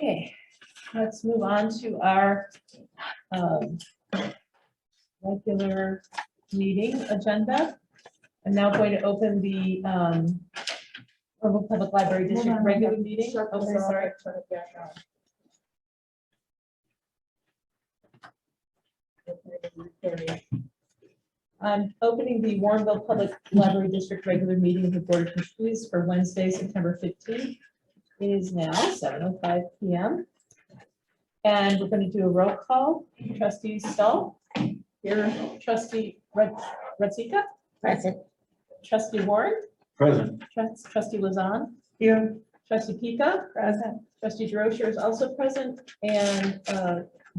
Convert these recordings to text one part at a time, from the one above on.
Okay, let's move on to our regular meeting agenda. I'm now going to open the Warrenville Public Library District regular meeting. Okay, sorry. I'm opening the Warrenville Public Library District regular meeting of the Board of Trustees for Wednesday, September 15th. It is now 7:05 p.m. And we're going to do a roll call. Trustee Stahl. Here. Trustee Rudzika. Present. Trustee Warren. Present. Trustee Lazan. Here. Trustee Pika. Present. Trustee Derosher is also present, and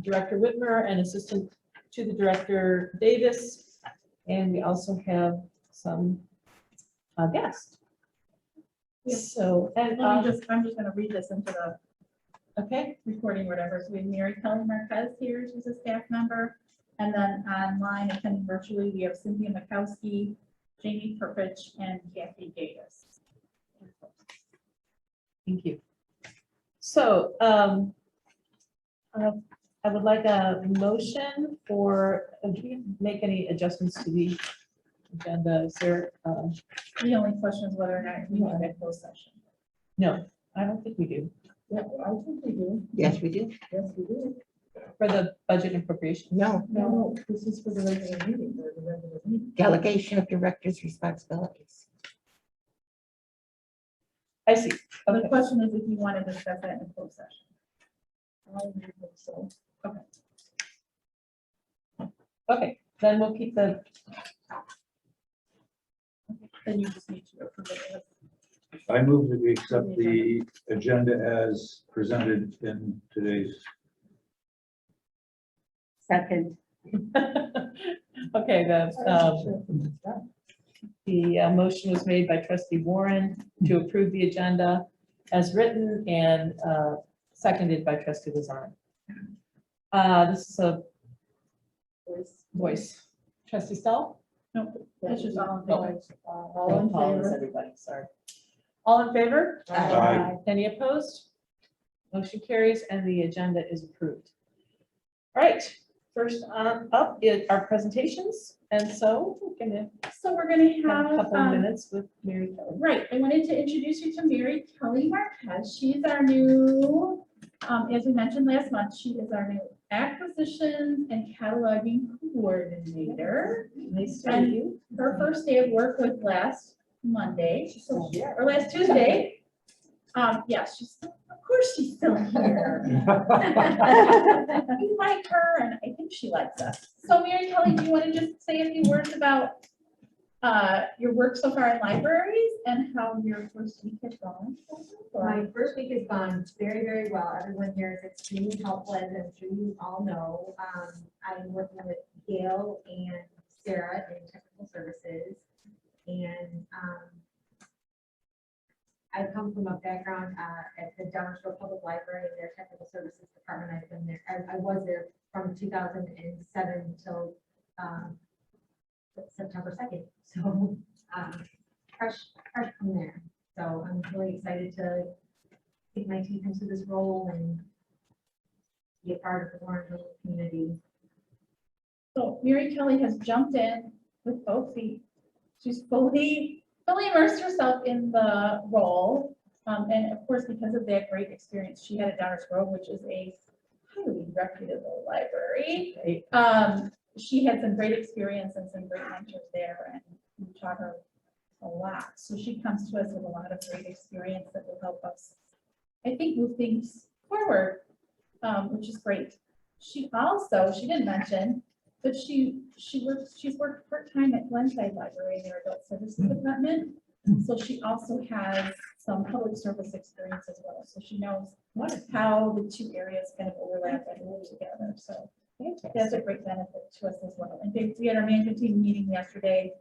Director Whitmer and Assistant to the Director Davis. And we also have some guests. So, and I'm just going to read this into the okay, recording, whatever. So we have Mary Kelly Marquez here, she's a staff member. And then online attending virtually, we have Cynthia Mikowski, Jamie Perpich, and Kathy Davis. thank you. So I would like a motion for, do we make any adjustments to the agenda? Is there, The only question is whether or not we need a closed session. no, I don't think we do. Yeah, I think we do. Yes, we do. Yes, we do. For the budget and appropriation. No, No, this is for the regular meeting, for the regular meeting. delegation of directors' responsibilities. I see. The Okay. question is if you want to discuss that in closed session. So, Okay, then we'll keep the, then you just need to approve it. I move that we accept the agenda as presented in today's. Second. okay, the motion was made by Trustee Warren to approve the agenda as written and seconded by Trustee Lazan. This is a voice. Trustee Stahl? No, that's just all in Oh. favor. All in favor. Everybody, sorry. All in favor? Aye. Any opposed? Motion carries and the agenda is approved. All right, first up is our presentations. And so we're gonna So we're gonna have a couple of have, minutes with Mary Kelly. right, I wanted to introduce you to Mary Kelly Marquez. She's our new, as we mentioned last month, she is our new acquisitions and cataloging coordinator. Nice to meet you. Her first day of work was last Monday, or last Tuesday. Yeah, she's, of course she's still here. We like her and I think she likes us. So Mary Kelly, do you want to just say a few words about your work so far in libraries and how your first week has gone? My first week has gone very, very well. Everyone here is extremely helpful, as I'm sure you all know. I'm working with Gail and Sarah in technical services. And I come from a background at the Downsville Public Library in their technical services department. I've been there, I was there from 2007 till September 2nd. So fresh from there. So I'm really excited to get my teeth into this role and be a part of the Warrenville community. So Mary Kelly has jumped in with both feet. She's fully immersed herself in the role. And of course, because of that great experience she had at Downers Grove, which is a highly reputable library. She had some great experience and some great mentors there, and we taught her a lot. So she comes to us with a lot of great experience that will help us, I think, move things forward, which is great. She didn't mention, but she's worked part-time at Glenside Library in their adult services department. So she also has some public service experience as well. So she knows how the two areas kind of overlap and work together. So that's a great benefit to us as well. And we had our management team meeting yesterday,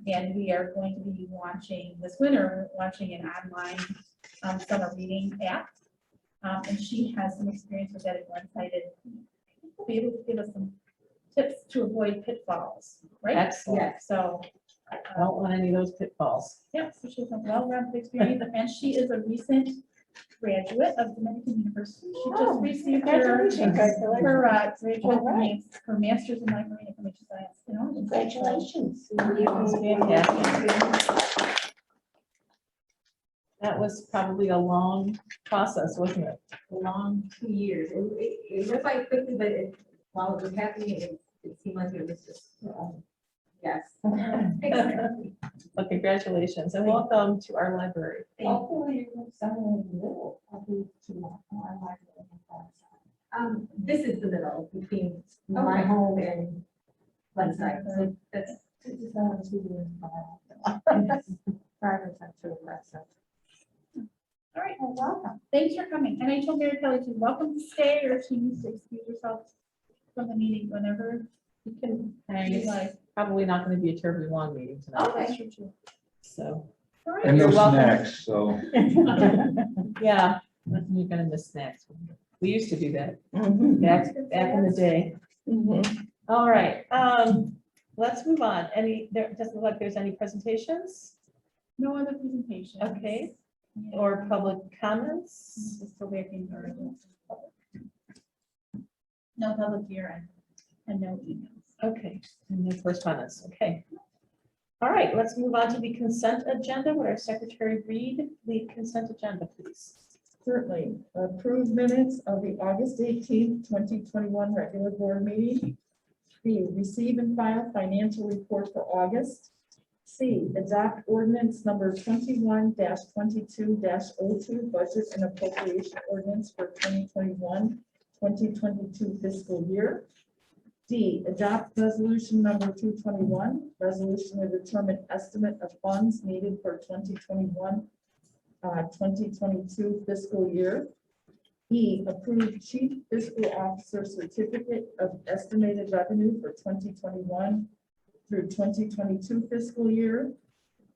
and we are going to be launching this winter, launching an online summer reading app. And she has some experience with that at Glenside, and will be able to give us some tips to avoid pitfalls, right? Excellent. Yeah, so I don't want any of those pitfalls. yeah, so she has a well-rounded experience, and she is a recent graduate of Dominican University. She just Oh, received congratulations. her master's in life marine information science. Congratulations. Fantastic. That was probably a long process, wasn't it? A long 2 years. It went by quickly, but while it was happening, it seemed like it was just, yes. Well, congratulations and welcome to our library. Hopefully, someone will probably to our library. This is the middle between my home and Glenside. So that's, All right, well, welcome. Thanks for coming. And I told Mary Kelly she's welcome to stay or she needs to excuse herself from the meeting whenever you can. And it's Like, probably not going to be a terribly long meeting tonight. okay. So, all right. And no You're welcome. snacks, so. yeah, you're going to miss snacks. We used to do that Mhm. back in the day. Mhm. All right, let's move on. There doesn't look like there's any presentations, No other presentation. okay, or public comments. Still waiting for no public hearing and no emails. Okay, and no correspondence, okay. All right, let's move on to the consent agenda. Would our secretary read the consent agenda, please? Certainly. Approved minutes of the August 18th, 2021 regular board meeting. B, receive and file financial report for August. C, adopt ordinance number 21-22-02, budget and appropriation ordinance for 2021-2022 fiscal year. D, adopt resolution number 221, resolution to determine estimate of funds needed for 2022 fiscal year. E, approve chief fiscal officer certificate of estimated revenue for 2021 through 2022 fiscal year.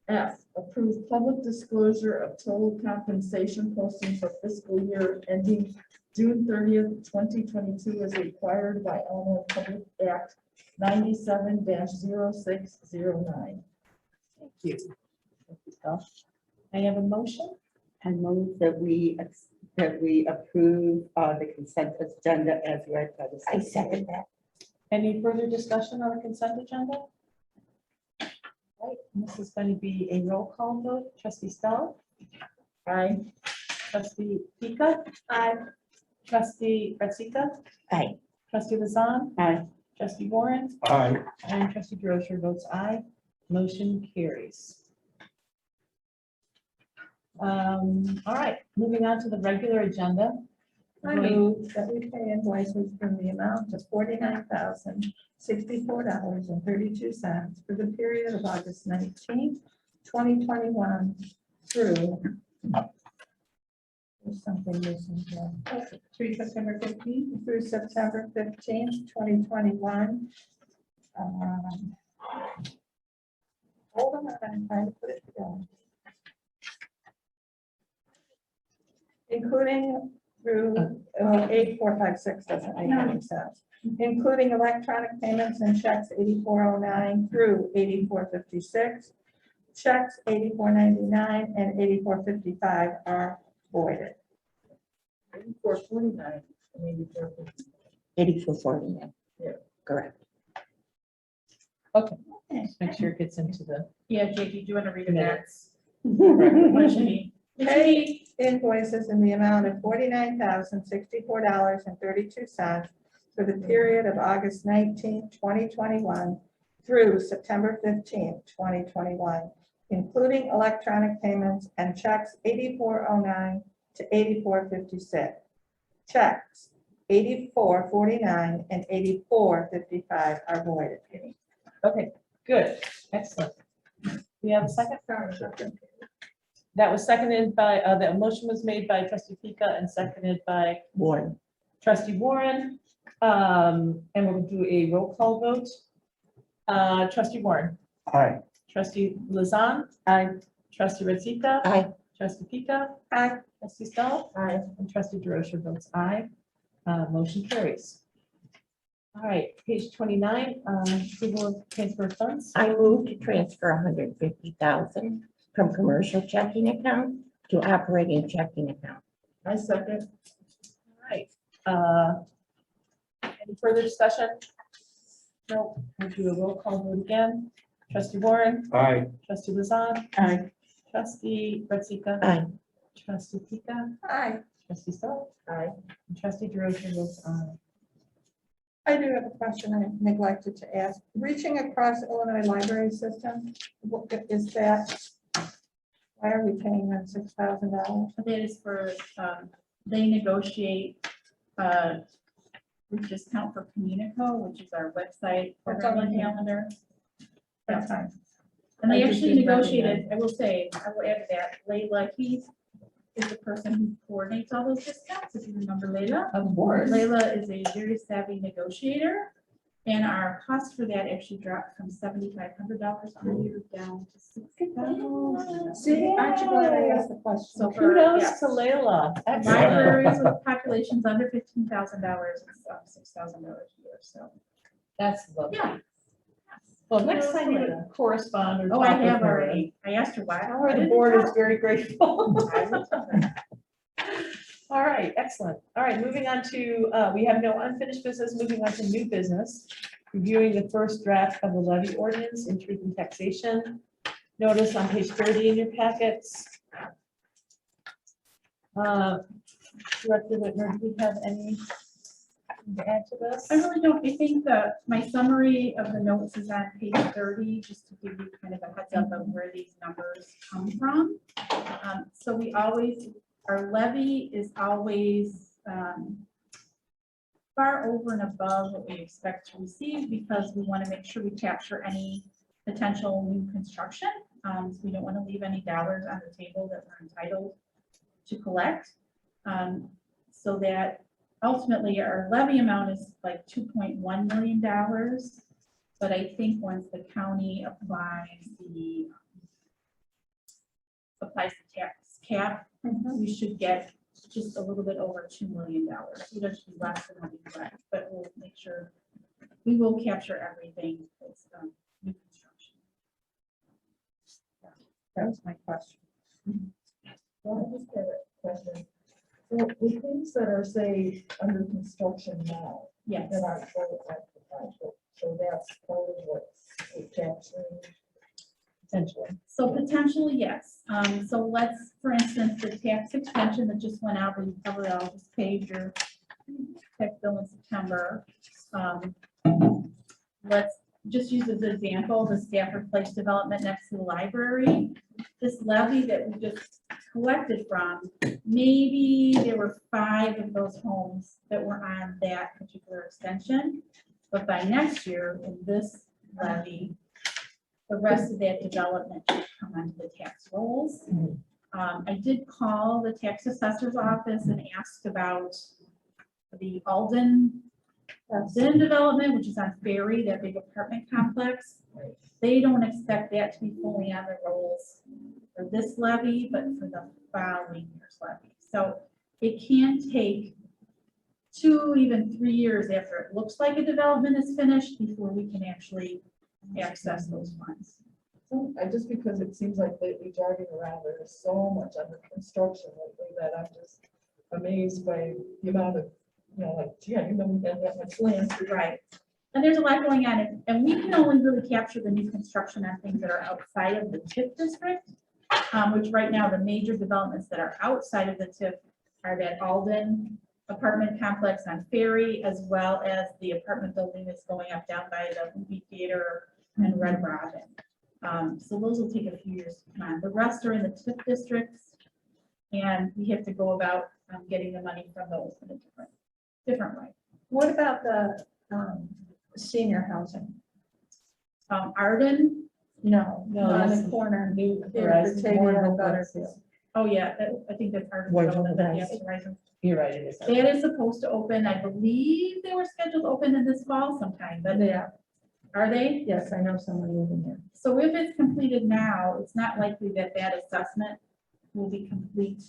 F, approve public disclosure of total compensation posting for fiscal year ending June 30th, 2022 as required by Illinois Public Act 97-0609. Thank you. I have a motion. I move that we approve the consent agenda as read by the. I second that. Any further discussion on the consent agenda? Right, this is going to be a roll call vote. Trustee Stoll, Aye. trustee Pika. Aye. Trustee Ratzika, Aye. trustee Lazan, Aye. trustee Warren, Aye. and trustee DeRocher votes aye. Motion carries. All right, moving on to the regular agenda. I move that we pay invoices from the amount of $49,064.32 for the period of August 19th, 2021 through. There's something missing here. Through September 15th through September 15th, 2021. Hold on, I'm trying to put it together. Including through 8456 doesn't make any sense. Including electronic payments and checks 8409 through 8456. Checks 8499 and 8455 are voided. 8449 and 8450. 8449. Yeah. Correct. Okay, make sure it gets into the Yeah, JD, do you want to read it? minutes. What should be? Pay invoices in the amount of $49,064.32 for the period of August 19th, 2021 through September 15th, 2021, including electronic payments and checks 8409 to 8456. Checks 8449 and 8455 are voided. Okay, good, excellent. We have a second? That was seconded by, that motion was made by trustee Pika and seconded by Warren. trustee Warren. And we'll do a roll call vote. Trustee Warren, Aye. trustee Lazan. Aye. Trustee Ratzika. Aye. Trustee Pika. Aye. Trustee Stoll. Aye. And trustee DeRocher votes aye. Motion carries. All right, page 29, approval of transfer of funds. I move to transfer 150,000 from commercial checking account to operating checking account. I second. All right. Any further discussion? No, we'll do a roll call vote again. Trustee Warren, Aye. trustee Lazan, Aye. trustee Frederica. Aye. Trustee Pika, Aye. trustee Stoll, Aye. and trustee DeRosa votes aye. I do have a question I neglected to ask. Reaching across Illinois library system, what is that? Why are we paying them $6,000? That is for, they negotiate with discount for Communico, which is our website, That's all program I and calendar. That's fine. And they I just actually didn't negotiated, I will say, I will add to that, Layla Heath is the person who coordinates all those discounts, if you remember Layla. Of course. Layla is a very savvy negotiator, and our cost for that actually dropped from $7,500 per year down to $6,000. See, aren't you glad I asked the question? So for, Kudos yes, to Layla. Excellent. libraries with populations under $15,000, it's $6,000 a year, so. That's lovely. Yeah. Well, next time you correspond or. Oh, I talk with have her, already, I asked her why. Tell her I the didn't board is tell- very grateful. I will tell her. All right, excellent. All right, moving on to, we have no unfinished business, moving on to new business. Reviewing the first draft of the levy ordinance in truth and taxation. Notice on page 30 in your packets. Director Whitmer, do we have any to add to this? I really don't, I think that my summary of the notes is on page 30, just to give you kind of a heads up of where these numbers come from. So we always, our levy is always far over and above what we expect to receive, because we want to make sure we capture any potential new construction. So we don't want to leave any dollars on the table that we're entitled to collect. So that ultimately our levy amount is like $2.1 million. But I think once the county applies the tax cap, we should get just a little bit over $2 million. So that should be less than what we collect, but we'll make sure we will capture everything that's new construction. That was my question. Well, I just have a question. So the things that are, say, under construction now, Yes. that aren't fully occupied, so that's probably what's capturing. Potentially. So potentially, yes. So let's, for instance, the tax extension that just went out, we probably all just paid your tax bill in September. Let's just use as an example, the Stafford Place development next to the library. This levy that we just collected from, maybe there were 5 of those homes that were on that particular extension. But by next year, in this levy, the rest of that development should come onto the tax rolls. I did call the tax assessor's office and asked about the Alden development, which is on Ferry, that big apartment complex. They don't expect that to be fully on the rolls for this levy, but for the following year's levy. So it can take 2, even 3 years after it looks like a development is finished before we can actually access those funds. So just because it seems like lately driving around, there's so much under construction lately that I'm just amazed by the amount of, like, gee, I didn't know we had that much land. Right. And there's a lot going on, and we can only really capture the new construction on things that are outside of the TIF district, which right now, the major developments that are outside of the TIF are that Alden apartment complex on Ferry, as well as the apartment building that's going up down by the movie theater and Red Robin. So those will take a few years to come on. The rest are in the TIF districts, and we have to go about getting the money from those in a different way. What about the senior housing? Arden, No, No, on that's the corner. New Here, Horizons, Batavia, Warrenville, Butterfield. oh yeah, I think that's Arden. Where's development that we that? have to rise in. You're right, it is. That is supposed to open, I believe they were scheduled to open in this fall sometime, but Yeah, are they? yes, I know someone living there. So if it's completed now, it's not likely that that assessment will be complete.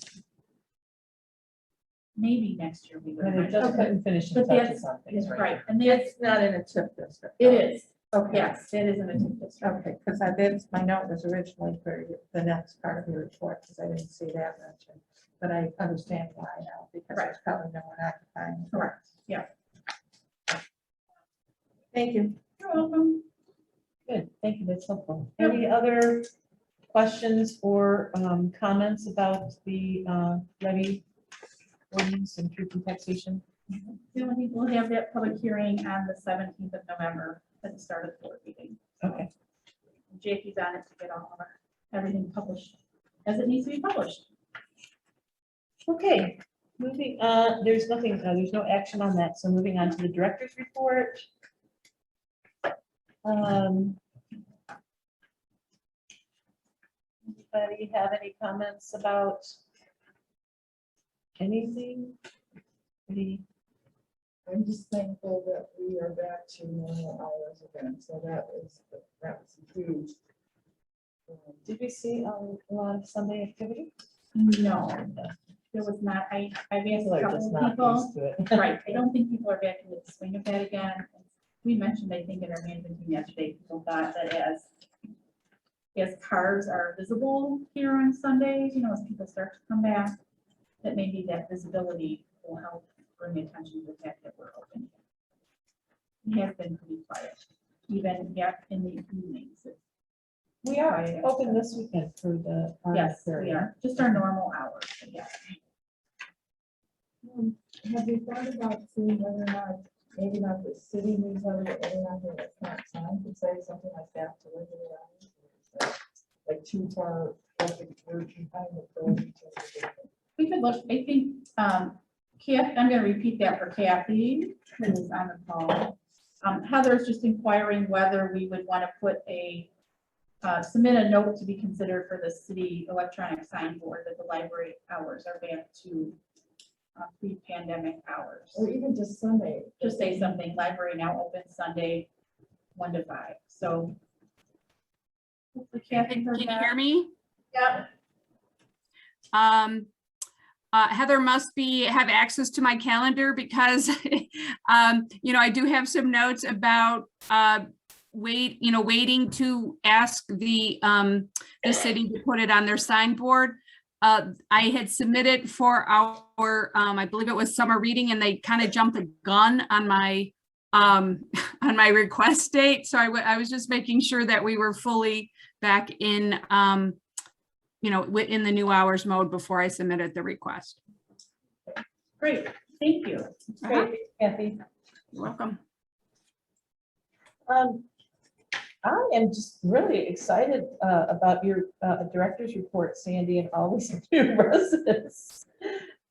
Maybe next year we will. And it just couldn't finish But and touch that's- on things, right? Right, and that's, It's not in a TIF district. it is, Okay. yes, it is in a TIF district. Okay, because my note was originally for the next part of your report, because I didn't see that mentioned. but I understand why now, because there's probably no one occupying. Correct, yeah. Thank you. You're welcome. Good, thank you, that's helpful. Yep. Any other questions or comments about the levy ordinance and truth and taxation? The only thing, we'll have that public hearing on the 17th of November at the start of the board meeting. Okay. Jackie's on it to get all of our, everything published as it needs to be published. Okay, moving, there's nothing, there's no action on that, so moving on to the director's report. Anybody have any comments about anything? Any, I'm just thankful that we are back to normal hours again, so that was huge. did we see a lot of Sunday activity? No, there was not. I've asked People a are couple just of not people. used to it. Right, I don't think people are back into the swing of that again. We mentioned, I think, in our management team yesterday, people thought that as cars are visible here on Sundays, you know, as people start to come back, that maybe that visibility will help bring attention to the fact that we're open. It has been pretty quiet, even yet in the evenings. We are open this weekend for the. Yes, we are, just our normal hours, but yeah. Have you thought about seeing whether or not, maybe not the city newsletter, but whether or not the current sign could say something like that to live around? Like too far, like we're behind the curve. We could look, I think, Kath, I'm gonna repeat that for Kathy, who is on the call. Heather's just inquiring whether we would want to put submit a note to be considered for the city electronic sign board that the library hours are back to pre-pandemic hours. Or even just Sunday. Just say something, library now open Sunday, 1 to 5, so. hopefully Kathy Can heard you that. hear me? Yep. Heather must have access to my calendar because, I do have some notes about waiting to ask the city to put it on their signboard. I had submitted for our, I believe it was summer reading, and they kind of jumped the gun on my request date. So I was just making sure that we were fully back in, in the new hours mode before I submitted the request. Great, thank you. Great, Kathy. You're welcome. I am just really excited about your director's report, Sandy, and all these new residents.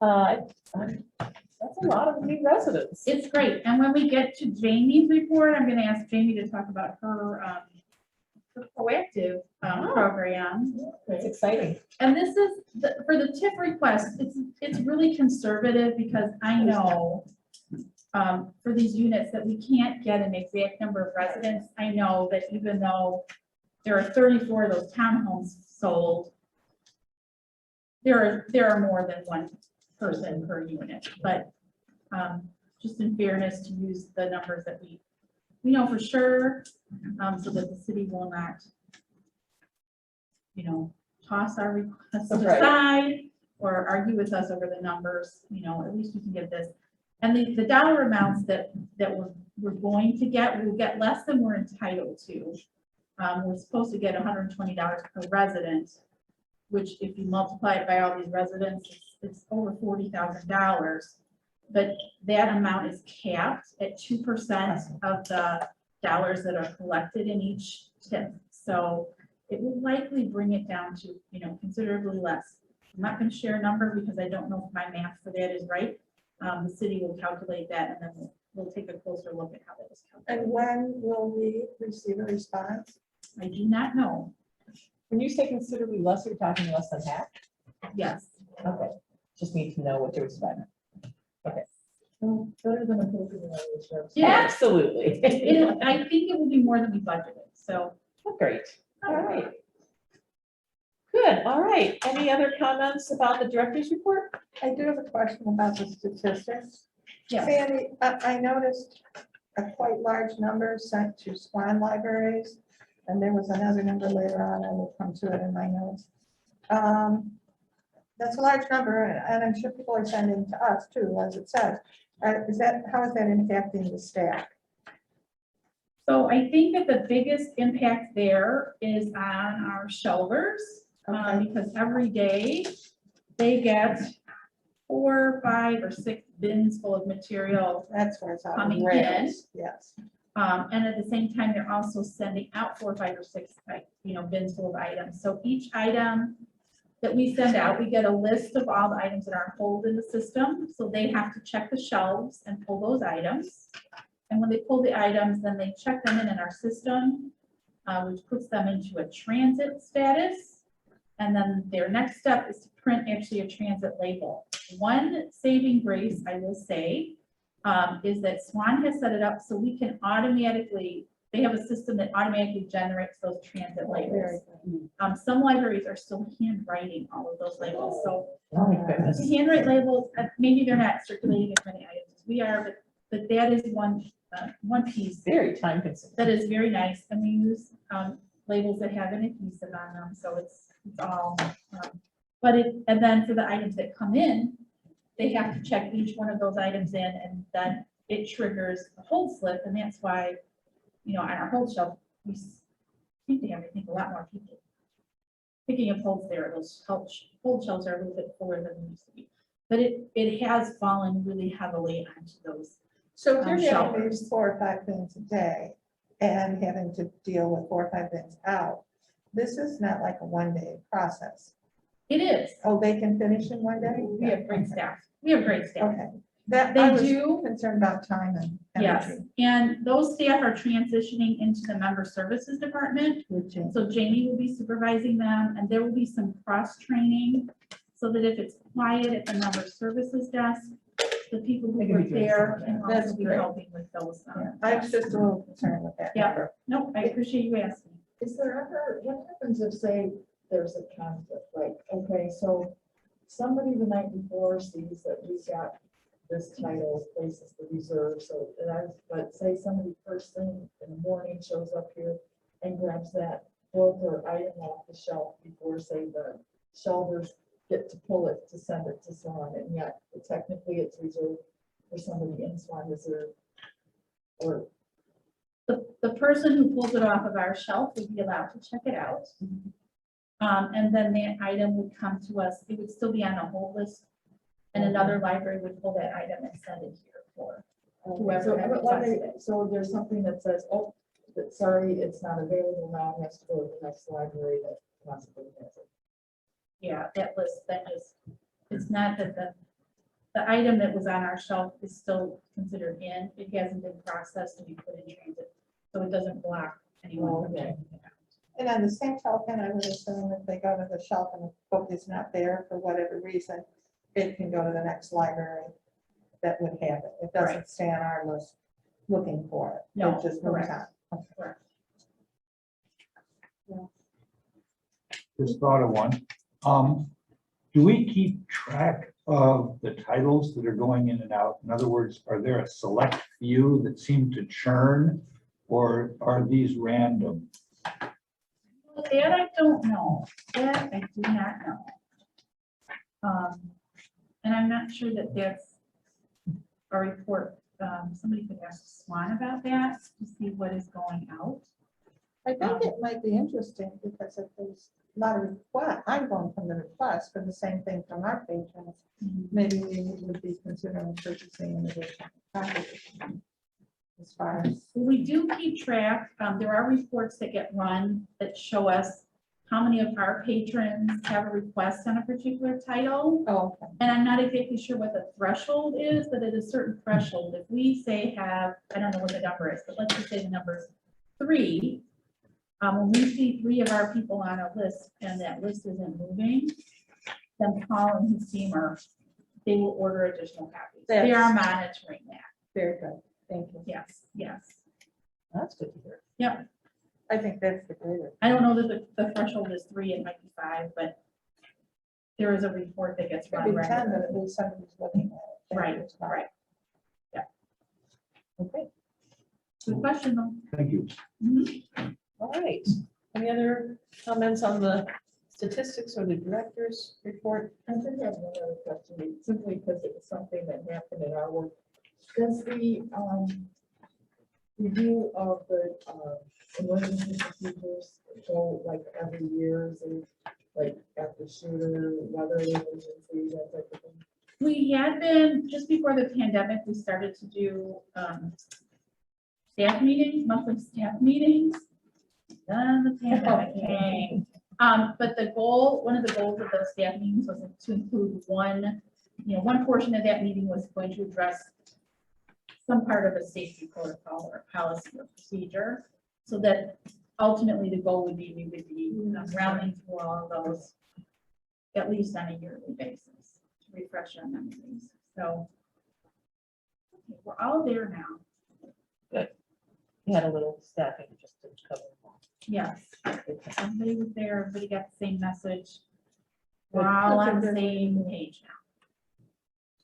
That's a lot of new residents. It's great, and when we get to Jamie's report, I'm gonna ask Jamie to talk about her proactive program. It's exciting. And this is, for the TIF request, it's really conservative because I know for these units that we can't get an exact number of residents. I know that even though there are 34 of those townhomes sold, there are more than one person per unit, but just in fairness to use the numbers that we know for sure, so that the city will not, toss our requests to the Right. side or argue with us over the numbers, at least we can get this. And the dollar amounts that we're going to get, we'll get less than we're entitled to. We're supposed to get $120 per resident, which if you multiply it by all these residents, it's over $40,000. But that amount is capped at 2% of the dollars that are collected in each TIF. So it will likely bring it down to, considerably less. I'm not going to share a number because I don't know if my math for that is right. The city will calculate that, and then we'll take a closer look at how that is calculated. And when will we receive a response? I do not know. When you say considerably less, you're talking less than half? Yes. Okay, just need to know what to expect. Well, better than a poker in the Yeah. Absolutely. I think it will be more than we budgeted. So. Great, all right. Good, all right. Any other comments about the director's report? I do have a question about the statistics. Yeah. Sandy, I noticed a quite large number sent to Swan libraries, and there was another number later on, I will come to it in my notes. That's a large number, and I'm sure people are sending to us too, as it says. How is that impacting the staff? So I think that the biggest impact there is on our shelvers, Okay. because every day they get 4, 5, or 6 bins full of material. That's where it's Coming in. rails, yes. And at the same time, they're also sending out 4, 5, or 6, like, bins full of items. So each item that we send out, we get a list of all the items that are on hold in the system. So they have to check the shelves and pull those items. And when they pull the items, then they check them in our system, which puts them into a transit status. And then their next step is to print actually a transit label. One saving grace, I will say, is that Swan has set it up so we can automatically, they have a system that automatically generates those transit labels. Some libraries are still handwriting all of those labels, so Oh, my goodness. to handwrite labels, maybe they're not circulating as many items as we are, but that is one piece Very time consuming. that is very nice, and we use labels that have an adhesive on them, so it's all, and then for the items that come in, they have to check each one of those items in, and then it triggers the hold slip, and that's why, on our hold shelf, we seem to have, I think, a lot more people picking up holds there. Those hold shelves are a little bit fuller than they used to be, but it has fallen really heavily onto those. So if you're having Shelvers. these 4 or 5 bins a day and having to deal with 4 or 5 bins out, this is not like a one-day process. It is. Oh, they can finish in one day? We have great staff. We have great staff. Okay. That, They I was do. concerned about time and Yes, energy. and those staff are transitioning into the member services department. Which is- So Jamie will be supervising them, and there will be some cross training so that if it's quiet at the member services desk, the people who They can are be doing there some of can that. That's also be great. helping with those. Yeah, I was just a little concerned with that. Yeah. number. No, I appreciate you asking. Is there ever, what happens if, say, there's a conflict, like, okay, so somebody the night before sees that we've got this title, places the reserve, so, but say somebody first thing in the morning shows up here and grabs that book or item off the shelf before, say, the shelvers get to pull it to send it to Swan, and yet technically it's reserved for somebody in Swan Reserve. Or, The person who pulls it off of our shelf would be allowed to check it out. And then that item would come to us, it would still be on a hold list. And another library would pull that item and send it here for whoever. so, had but when requested they- it. so there's something that says, oh, sorry, it's not available now, it has to go to the next library that possibly has it. Yeah, that list, it's not that the item that was on our shelf is still considered in, it hasn't been processed to be put in transit, so it doesn't block anyone from Okay. checking it out. And on the same token, I would assume if they go to the shelf and the book is not there for whatever reason, it can go to the next library that would have it. It doesn't Right. stay on our list looking for it. No, It just moves correct. on. Correct. Just thought of one. Do we keep track of the titles that are going in and out? In other words, are there a select few that seem to churn, or are these random? That I don't know, that I do not know. And I'm not sure that that's a report, somebody could ask Swan about that to see what is going out. I think it might be interesting because if there's a lot of requests, I'm going from the request for the same thing from our patrons. Maybe we would be considering purchasing an additional package. As far as, We do keep track, there are reports that get run that show us how many of our patrons have a request on a particular title. oh, okay. And I'm not exactly sure what the threshold is, but at a certain threshold, if we say have, I don't know what the number is, but let's just say the number is 3. When we see 3 of our people on a list and that list isn't moving, then Paul and his team they will order additional copies. They are monitoring that. Very good. Thank you. Yes, yes. That's good to hear. Yep. I think that's the greater. I don't know that the threshold is 3, it might be 5, but there is a report that gets Could run be 10, regularly. but at least somebody's looking at it. Right, It's fine. right. Yeah. Okay, Good question though. Thank you. Mhm. all right. Any other comments on the statistics or the director's report? I think I have another question, simply because it was something that happened in our work. Does the review of the emergency procedures go like every year? Is it like after shooter, weather emergency, that type of thing? We had been, just before the pandemic, we started to do staff meetings, monthly staff meetings. Then the pandemic came. But the goal, one of the goals of those staff meetings was to include one portion of that meeting was going to address some part of a safety protocol or policy or procedure. So that ultimately the goal would be, we would be rounding through all of those at least on a yearly basis to refresh our memories. So okay, we're all there now. You had a little staffing just to cover them all. Yes, everybody was there, everybody got the same message. We're all on the same page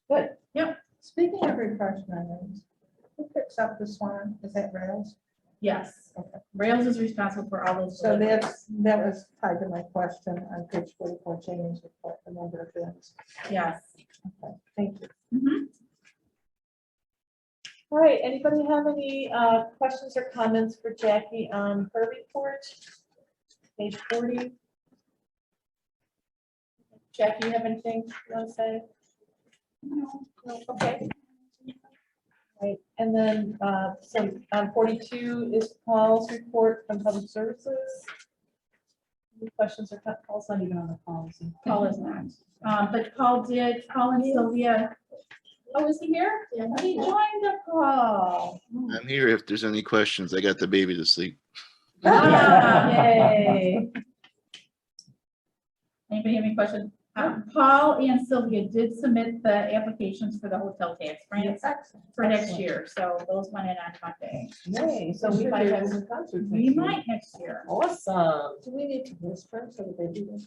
now. Good. Speaking of refresh memories, who picks up the Swan? Is that Rails? Yes, Rails is responsible for all those. So deliveries. that was tied to my question on page 44, Jamie's report, the number of bins. Yes. Okay, thank you. Mhm. All right, anybody have any questions or comments for Jackie on her report? Page 40. Jackie, you have anything you want to say? No, okay. All right, and then so on 42 is Paul's report from Public Services. Any questions or Paul's not even on the policy. Paul is not. But Paul and Sylvia. Oh, is he here? Yeah. He joined the call. I'm here if there's any questions. I got the baby to sleep. Ah. Yay. Anybody have any questions? Paul and Sylvia did submit the applications for the hotel tax grants for next year, so those went in on Monday. Yay, so we might have some concerts. We next might week. next year. Awesome. Do we need to whisper so that they do this?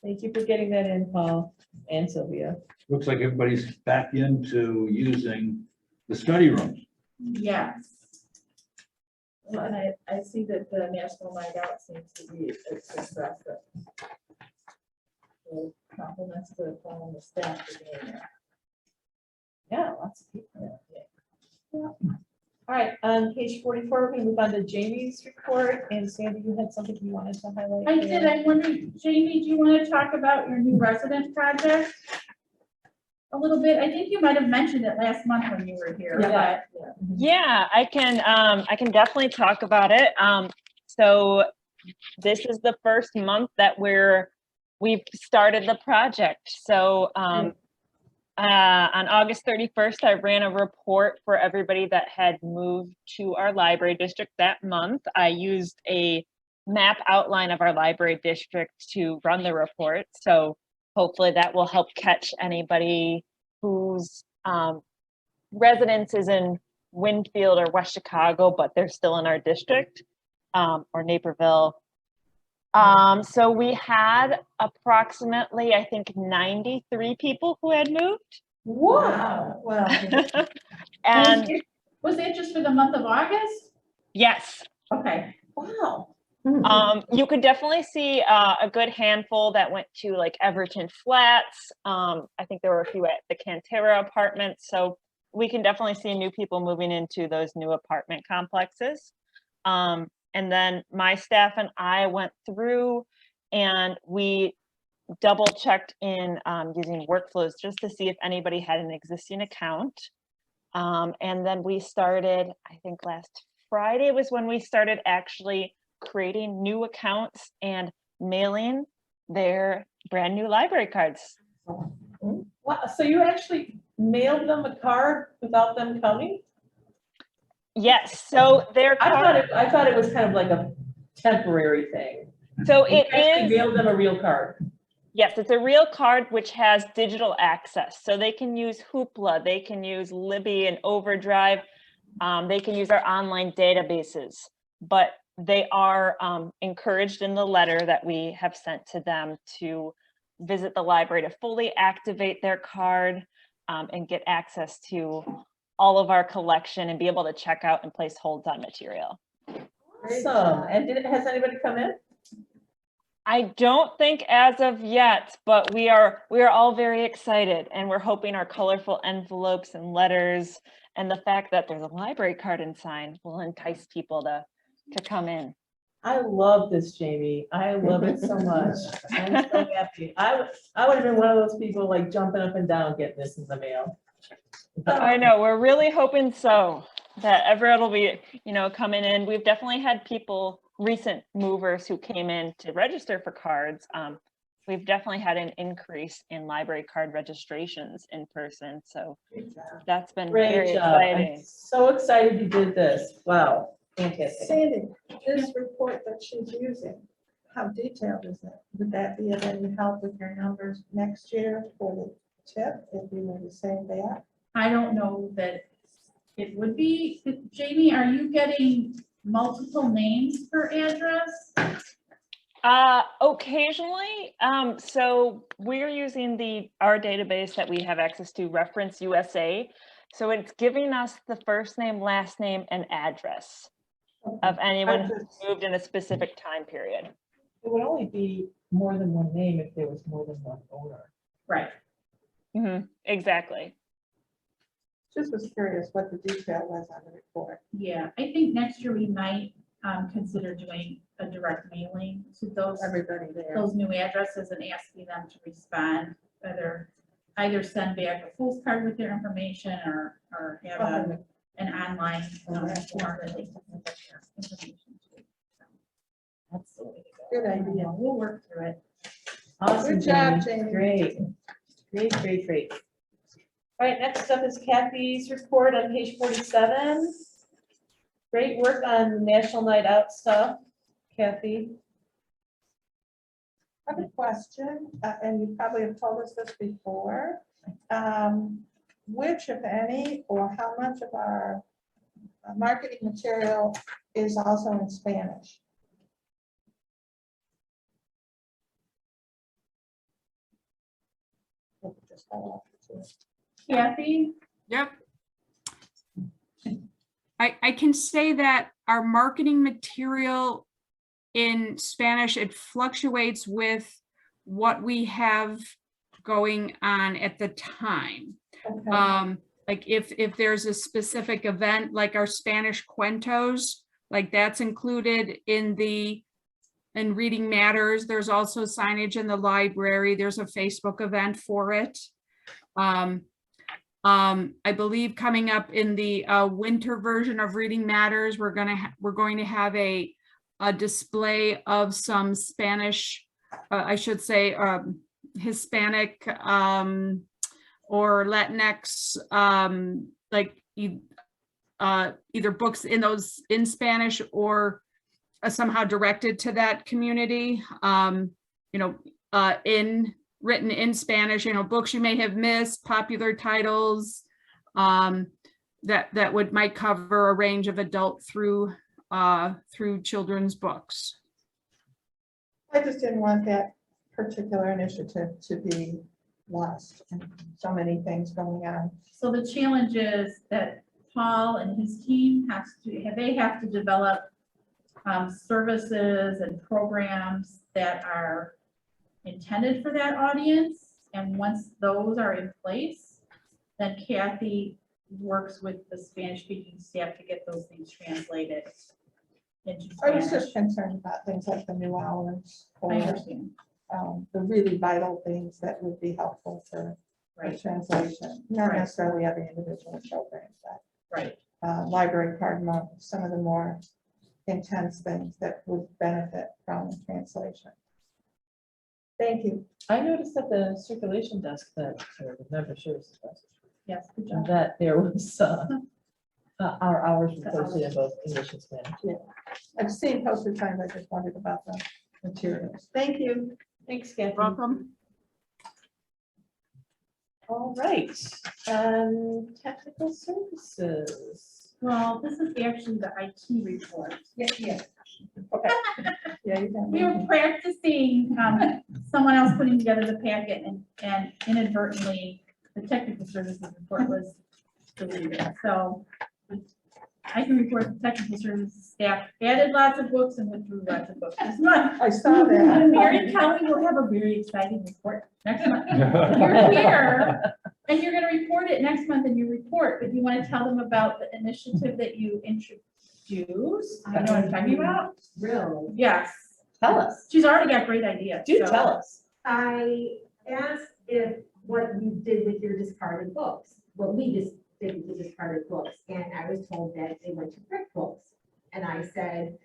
Thank you for getting that in, Paul and Sylvia. Looks like everybody's back into using the study rooms. Yes. And I see that the National Night Out seems to be a success. So compliments to Paul and the staff for doing that. Yeah, lots of people. Yeah. All right, on page 44, we're going to move on to Jamie's report. And Sandy, you had something you wanted to highlight? I there? did. I'm wondering, Jamie, do you want to talk about your new resident project? A little bit. I think you might have mentioned it last month when you were here, Yeah. but Yeah, I can definitely talk about it. So this is the first month that we've started the project. So on August 31st, I ran a report for everybody that had moved to our library district that month. I used a map outline of our library district to run the report. So hopefully that will help catch anybody whose residence is in Winfield or West Chicago, but they're still in our district, or Naperville. So we had approximately, I think, 93 people who had moved. Wow. Well, And was that just for the month of August? yes, Okay. Wow. you could definitely see a good handful that went to like Everton Flats. I think there were a few at the Cantera apartments. So we can definitely see new people moving into those new apartment complexes. And then my staff and I went through and we double checked in using workflows just to see if anybody had an existing account. And then we started, I think last Friday was when we started actually creating new accounts and mailing their brand new library cards. Wow. So you actually mailed them a card without them coming? Yes, so their card, I thought it was kind of like a temporary thing. so You it actually is, mailed them a real card. yes, it's a real card which has digital access. So they can use Hoopla, they can use Libby and Overdrive, they can use our online databases, but they are encouraged in the letter that we have sent to them to visit the library to fully activate their card and get access to all of our collection and be able to check out and place holds on material. Awesome. And has anybody come in? I don't think as of yet, but we are all very excited, and we're hoping our colorful envelopes and letters and the fact that there's a library card inside will entice people to come in. I love this, Jamie. I love it so much. I'm so happy. I would have been one of those people like jumping up and down getting this in the mail. I know, we're really hoping so, that everyone will be, coming in. We've definitely had people, recent movers who came in to register for cards. We've definitely had an increase in library card registrations in person, so that's been very Great job. I'm exciting. so excited you did this. Wow, fantastic. Sandy, this report that she's using, how detailed is it? Would that be of any help with your numbers next year for the tip, if you were to say that? I don't know that it would be. Jamie, are you getting multiple names per address? Occasionally, so we're using our database that we have access to, Reference USA. So it's giving us the first name, last name, and address of anyone who moved in a specific time period. It would only be more than one name if there was more than one owner. Right. Exactly. Just was curious what the detail was on the report. Yeah, I think next year we might consider doing a direct mailing to Everybody there. those new addresses and asking them to respond, either send back a postcard with their information or have an online form that they can put their information to. That's the way to go. Good idea. We'll work through it. Awesome, Good job, Jamie. Jamie. Great. All right, next up is Kathy's report on page 47. Great work on National Night Out stuff, Kathy. I have a question, and you probably have told us this before. Which, if any, or how much of our marketing material is also in Spanish? Kathy? Yep. I can say that our marketing material in Spanish, it fluctuates with what we have going on at the time. Okay. Like if there's a specific event, like our Spanish cuentos, like that's included in Reading Matters. There's also signage in the library. There's a Facebook event for it. I believe coming up in the winter version of Reading Matters, we're going to have a display of some Spanish, I should say, Hispanic or Latinx, like either books in Spanish or somehow directed to that community. Written in Spanish, books you may have missed, popular titles that might cover a range of adult through children's books. I just didn't want that particular initiative to be lost, and so many things going on. So the challenge is that Paul and his team have to develop services and programs that are intended for that audience. And once those are in place, then Kathy works with the Spanish speaking staff to get those things translated into I was Spanish. just concerned about things like the new hours or I understand. the really vital things that would be helpful for Right, translation, not Right. necessarily every individual program, but right. library card month, some of the more intense things that would benefit from translation. Thank you. I noticed at the circulation desk that, or the member services desk, Yes, good job. that there was our hours were posted in both English and Spanish. I've seen posted times, I just wondered about the materials. Thank you. Thanks, Kathy. Welcome. All right, technical services. Well, this is actually the IT report. Yeah. Okay. Yeah, you We were can. practicing someone else putting together the packet and inadvertently, the technical services report was deleted. So I can report the technical services staff added lots of books and withdrew lots of books this month. I saw that. Mary and Kelly will have a very exciting report next month. You're here, and you're gonna report it next month in your report, but you want to tell them about the initiative that you introduced? You know what I'm talking about? Really? Yes, Tell us. she's already got great ideas. Do so- tell us. I asked if what you did with your discarded books, what we just did with the discarded books, and I was told that they went to brick books. And I said,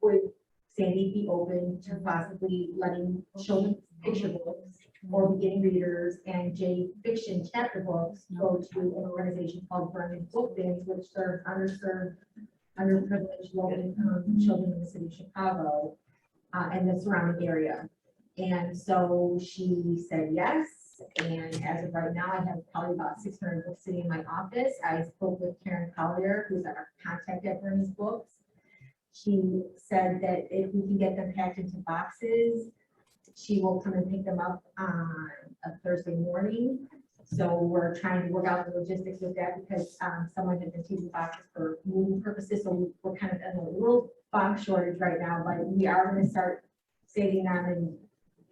would Sandy be open to possibly letting children's picture books or beginning readers and J fiction chapter books go to an organization called Burning Book Bins, which serves underserved, underprivileged, low-income children in the city of Chicago and the surrounding area. And so she said yes, and as of right now, I have probably about 600 books sitting in my office. I spoke with Karen Collier, who's our contact at Bernie's Books. She said that if we can get them packed into boxes, she will come and pick them up on a Thursday morning. So we're trying to work out the logistics with that because someone had been taking boxes for moving purposes, so we're kind of in a little box shortage right now, but we are going to start saving them and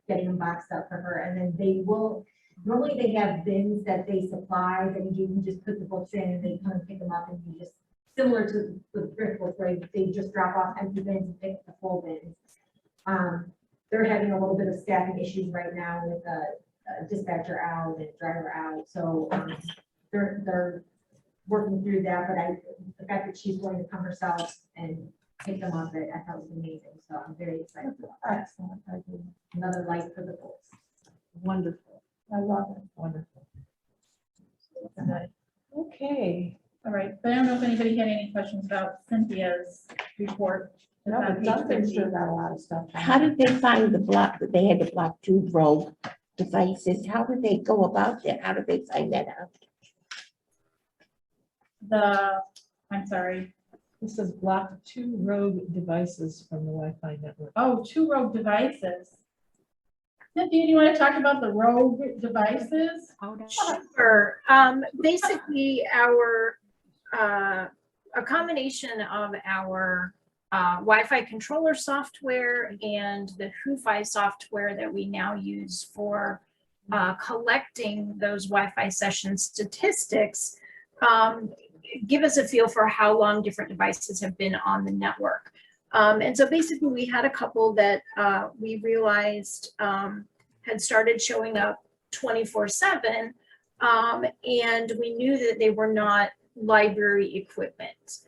getting them boxed up for her, and then they will, normally they have bins that they supply that you can just put the books in and they come and pick them up and you just, similar to the thrift books, where they just drop off empty bins and pick the full bins. They're having a little bit of staffing issues right now with a dispatcher out and driver out, so they're working through that, but the fact that she's going to come herself and pick them up, I thought was amazing, so I'm very excited about that. Excellent idea. Another light for the books. Wonderful. I love it. Wonderful. Okay. All right, but I don't know if anybody had any questions about Cynthia's report. It's No, on but page Duncan 50. sure got a lot of stuff. How did they find the block, that they had to block 2 rogue devices? How did they go about that? How did they find that out? I'm sorry, This says block 2 rogue devices from the Wi-Fi network. oh, 2 rogue devices. Cynthia, do you want to talk about the rogue devices? Sure. Basically, a combination of our Wi-Fi controller software and the Wi-Fi software that we now use for collecting those Wi-Fi session statistics give us a feel for how long different devices have been on the network. And so basically we had a couple that we realized had started showing up 24/7, and we knew that they were not library equipment.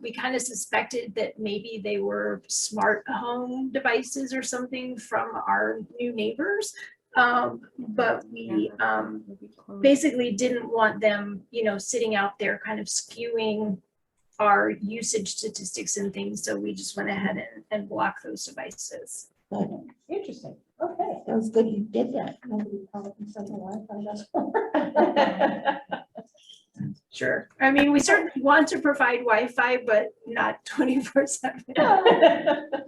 We kind of suspected that maybe they were smart home devices or something from our new neighbors. But we basically didn't want them, sitting out there kind of skewing our usage statistics and things. So we just went ahead and blocked those devices. But Interesting. Okay. that was good you did that. Nobody called and said the Wi-Fi doesn't work. Sure. I mean, we certainly want to provide Wi-Fi, but not 24/7.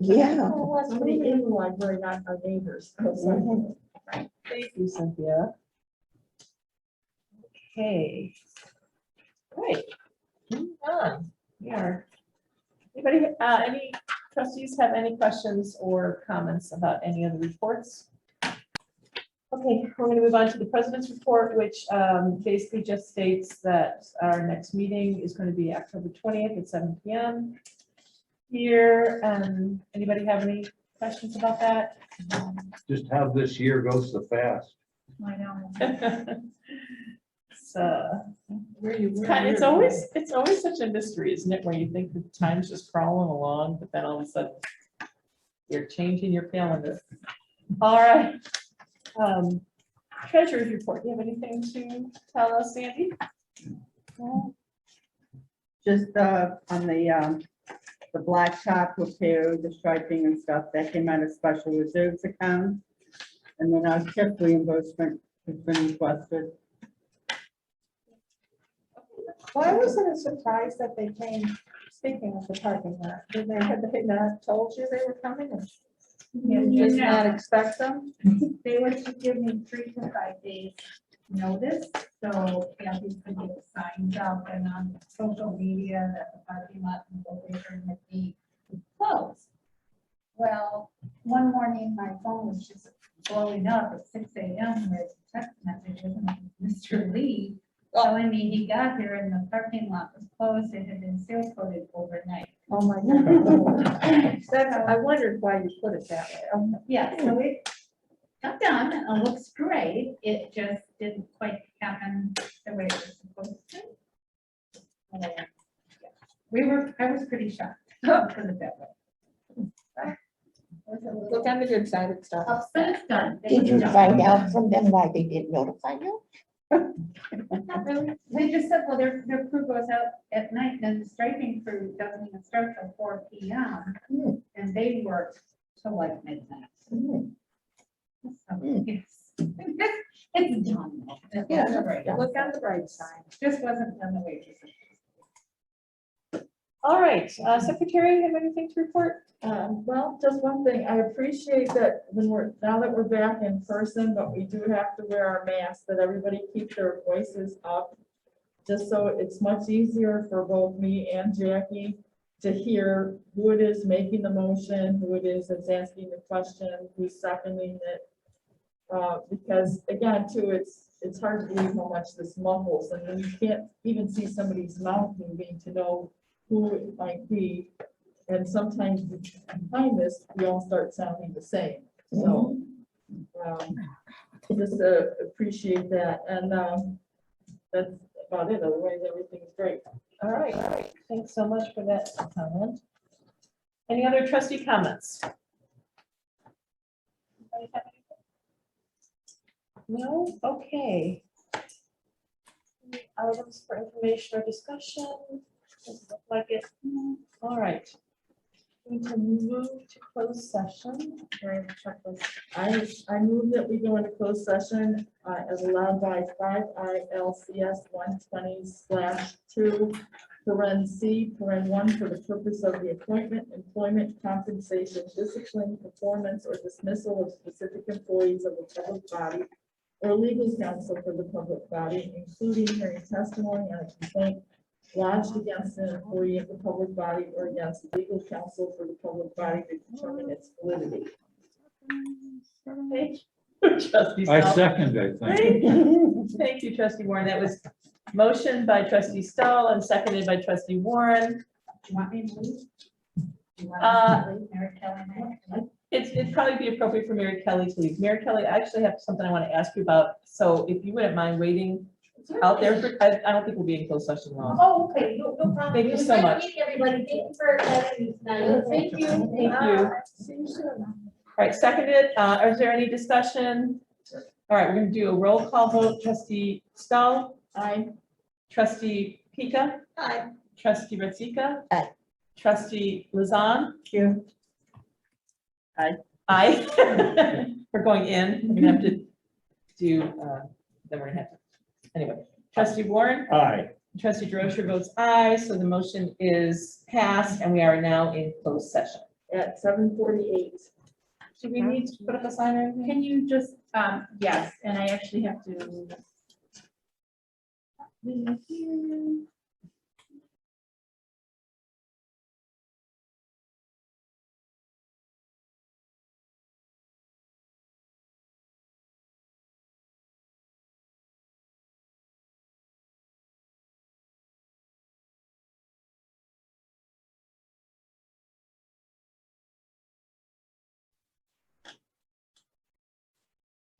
Yeah. Somebody in the library, not our neighbors. Thank you, Cynthia. Okay. Great. Moving on. Anybody, any trustees have any questions or comments about any of the reports? Okay, we're going to move on to the president's report, which basically just states that our next meeting is going to be October 20th at 7 p.m. here. Anybody have any questions about that? Just how this year goes so fast. I know. It's always such a mystery, isn't it, where you think the time's just crawling along, but then all of a sudden you're changing your calendar. All right. Treasurer's report. Do you have anything to tell us, Sandy? Just on the blacktop repair, the striping and stuff, that came out of special reserves account. And then our tip reimbursement has been requested. Why wasn't it surprised that they came, speaking of the parking lot, had they not told you they were coming? Yeah, Did you just no. not expect them? They were to give me 3 to 5 days notice, so Kathy could get signs up and on social media that the parking lot and location would be closed. Well, one morning, my phone was just blowing up at 6 a.m. with text messages and it was Mr. Lee telling me he got here and the parking lot was closed. It had been seal coated overnight. Oh, my God. That's, I wondered why you put it that way. Okay. Yeah, so it got done, it looks great, it just didn't quite happen the way it was supposed to. I was pretty shocked, to put it that way. Look on the good side of stuff. But it's done. Did you find out from them why they didn't notify you? Not really. They just said, well, their crew goes out at night and the striping crew doesn't even start till 4 p.m. And they work till like midnight. So, yes. It's done. though. Yeah, It's great. look on the bright side. Just wasn't done the way it was supposed to. All right, Secretary, have anything to report? Well, just one thing, I appreciate that now that we're back in person, but we do have to wear our masks, that everybody keep their voices up. Just so it's much easier for both me and Jackie to hear who it is making the motion, who it is that's asking the question, who's seconding it. Because again, too, it's hard to believe how much this mumbles, and then you can't even see somebody's mouth moving to know who it might be. And sometimes behind this, we all start sounding the same. So just appreciate that. And that's about it. Otherwise, everything's great. All right, thanks so much for that comment. Any other trustee comments? Anybody have anything? No, okay. Any items for information or discussion? Doesn't look like it. All right. Going to move to closed session. Very checklist. I move that we go into closed session as allowed by 5 ILCS 120/2, (C)(1) for the purpose of the appointment, employment, compensation, discipline, performance, or dismissal of specific employees of the public body or legal counsel for the public body, including hearing testimony on a complaint lodged against an employee of the public body or against legal counsel for the public body to determine its validity. Okay. Trustee I Stahl. second, I think. Thank you, trustee Warren. That was motion by trustee Stahl and seconded by trustee Warren. Do you want me to leave? Do you want Uh, me to leave? Mary Kelly and I? It'd probably be appropriate for Mary Kelly to leave. Mary Kelly, I actually have something I want to ask you about. So if you wouldn't mind waiting out there for, I don't think we'll be in closed session long. Oh, okay, no problem. Thank you It was so nice to much. meet Everybody, thank you for having me tonight. Thank you. Thank you. See you soon. All right, seconded. Is there any discussion? All right, we're going to do a roll call vote. Trustee Stahl? Aye. Trustee Pika? Hi. Trustee Ratzika? Aye. Trustee Lazan? You. Aye. We're going in. We're gonna have to do, then we're gonna have to, anyway. Trustee Warren? Aye. Trustee DeRocher votes aye, so the motion is passed and we are now in closed session. At 7:48. Do we need to put up a sign or anything? Can you just, yes, and I actually have to. Leave here.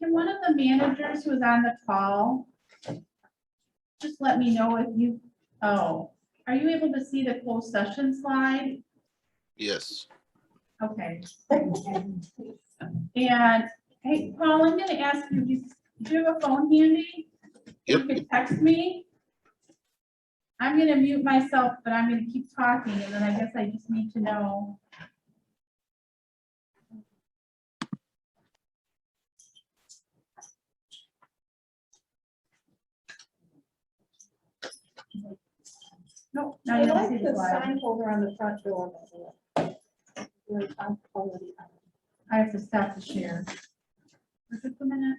Can one of the managers who's on the call just let me know if you, are you able to see the closed session slide? Yes. Okay. And, hey, Paul, I'm gonna ask you, do you have a phone handy? Yep. You could text me. I'm gonna mute myself, but I'm gonna keep talking, and then I guess I just need to know. No, I no, like the sign holder on the front door. I have to stop the share. Just a minute.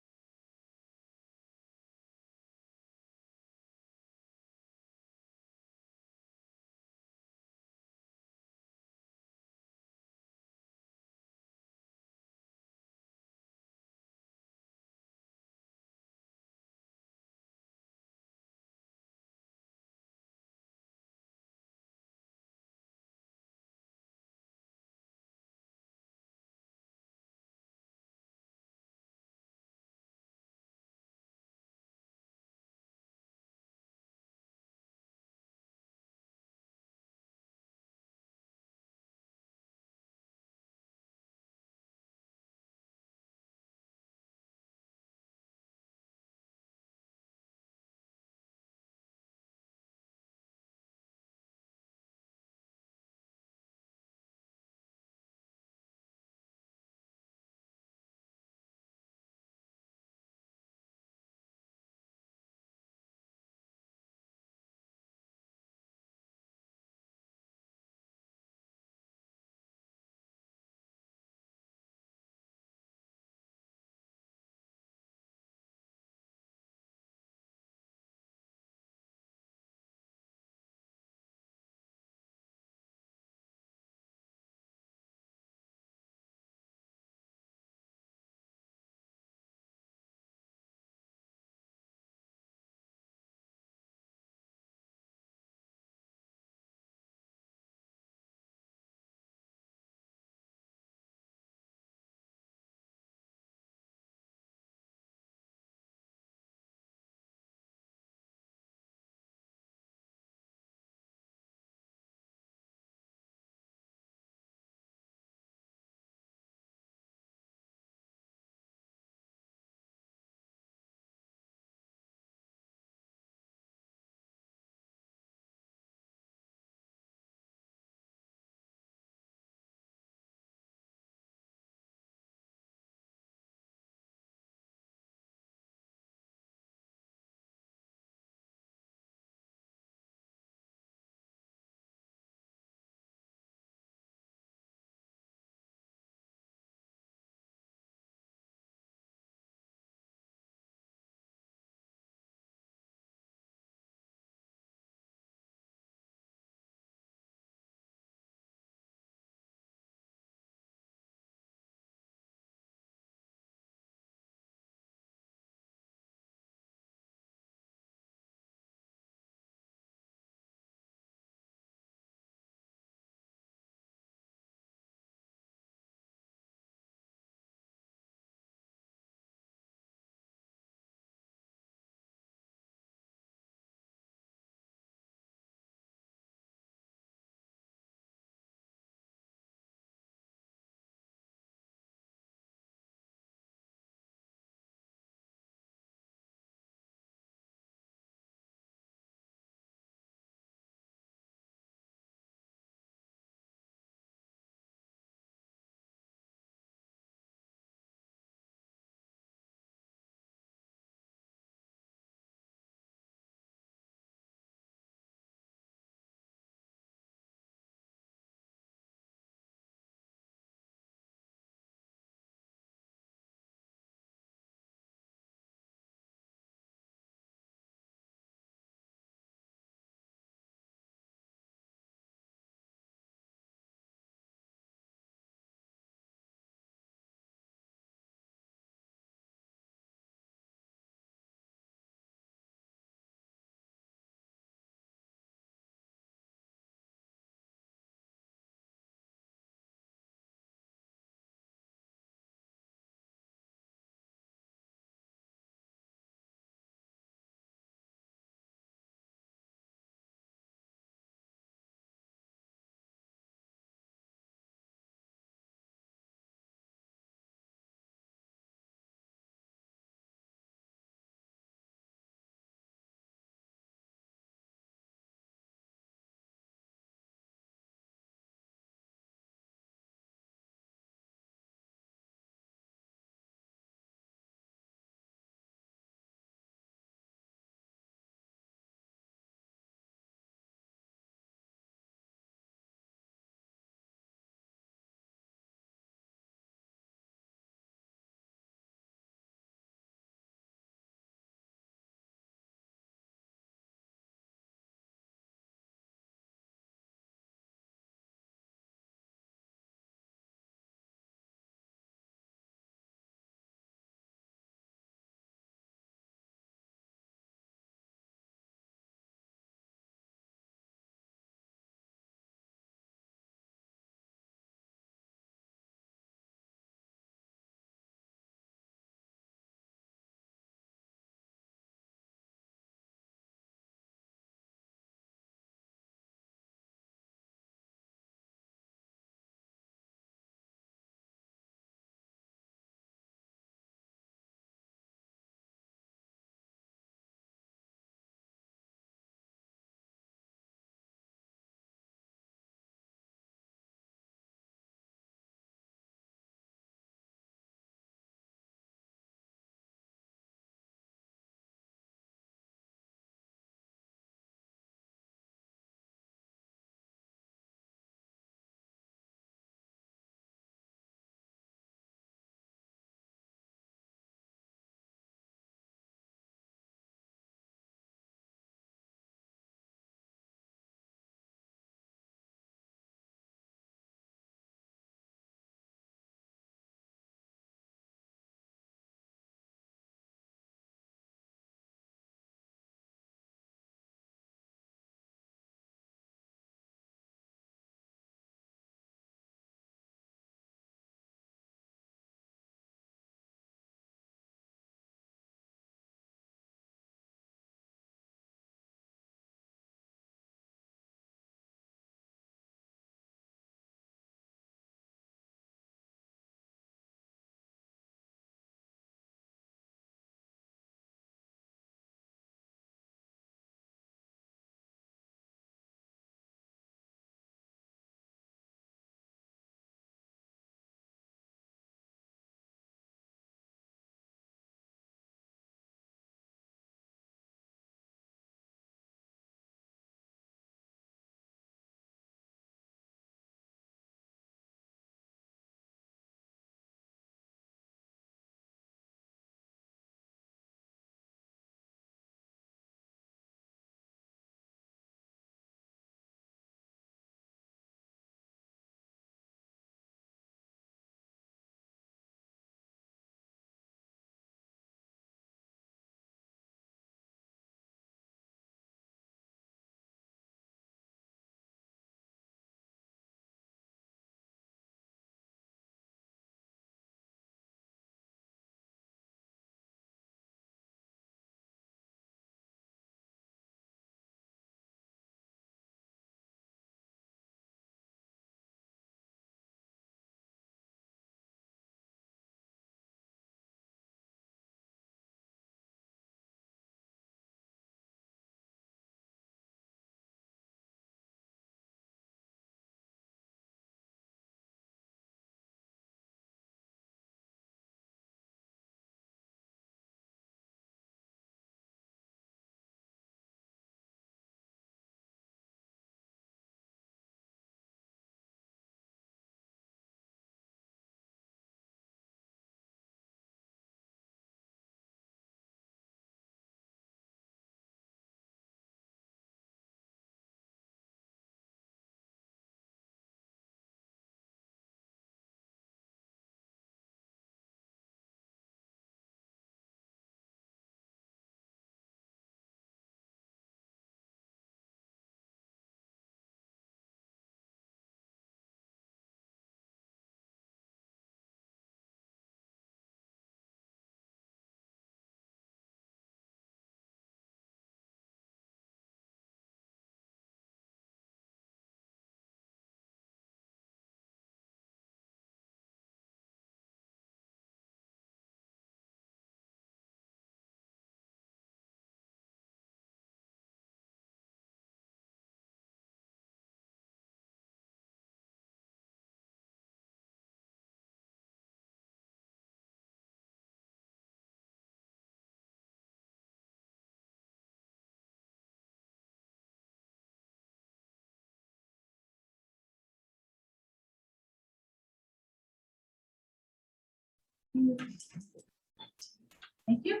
Thank you.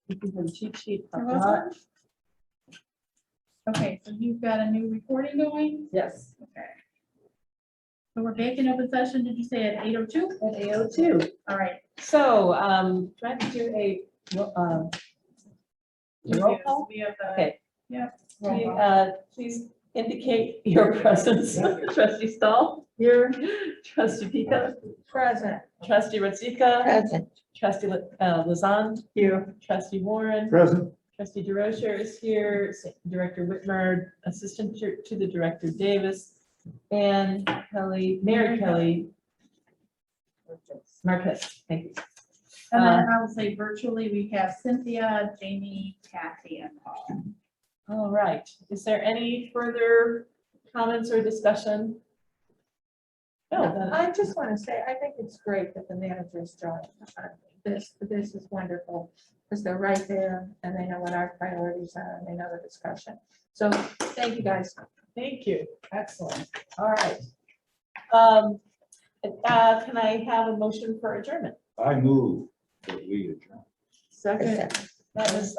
Thank you for the cheat sheet. You're welcome. Okay, so you've got a new recording going? Yes, Okay. So we're back in open session, did you say at 8:02? at 8:02. All right. So, trying to do a, roll call? We have, Okay. yeah. Please indicate your presence. Trustee Stahl? Here. Trustee Pika? Present. Trustee Rosika? Present. Trustee Lazan? Here. Trustee Warren? Present. Trustee DeRocher is here. Director Whitmer, Assistant to the Director Davis, and Mary Kelly Marquez. Thank you. And then I will say virtually, we have Cynthia, Jamie, Kathy, and Paul. All right. Is there any further comments or discussion? No, then- I just want to say, I think it's great that the managers joined. This is wonderful, because they're right there, and they know what our priorities are, and they know the discussion. So, thank you, guys. Thank you. Excellent. All right. Can I have a motion for adjournment? I move that we adjourn. Second. That was,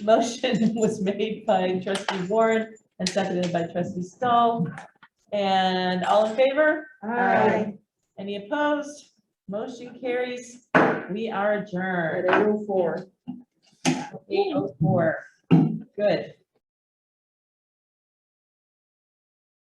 motion was made by Trustee Warren and seconded by Trustee Stahl. And all in favor? Aye. Any opposed? Motion carries. We are adjourned. At 8:04. 8:04. Good.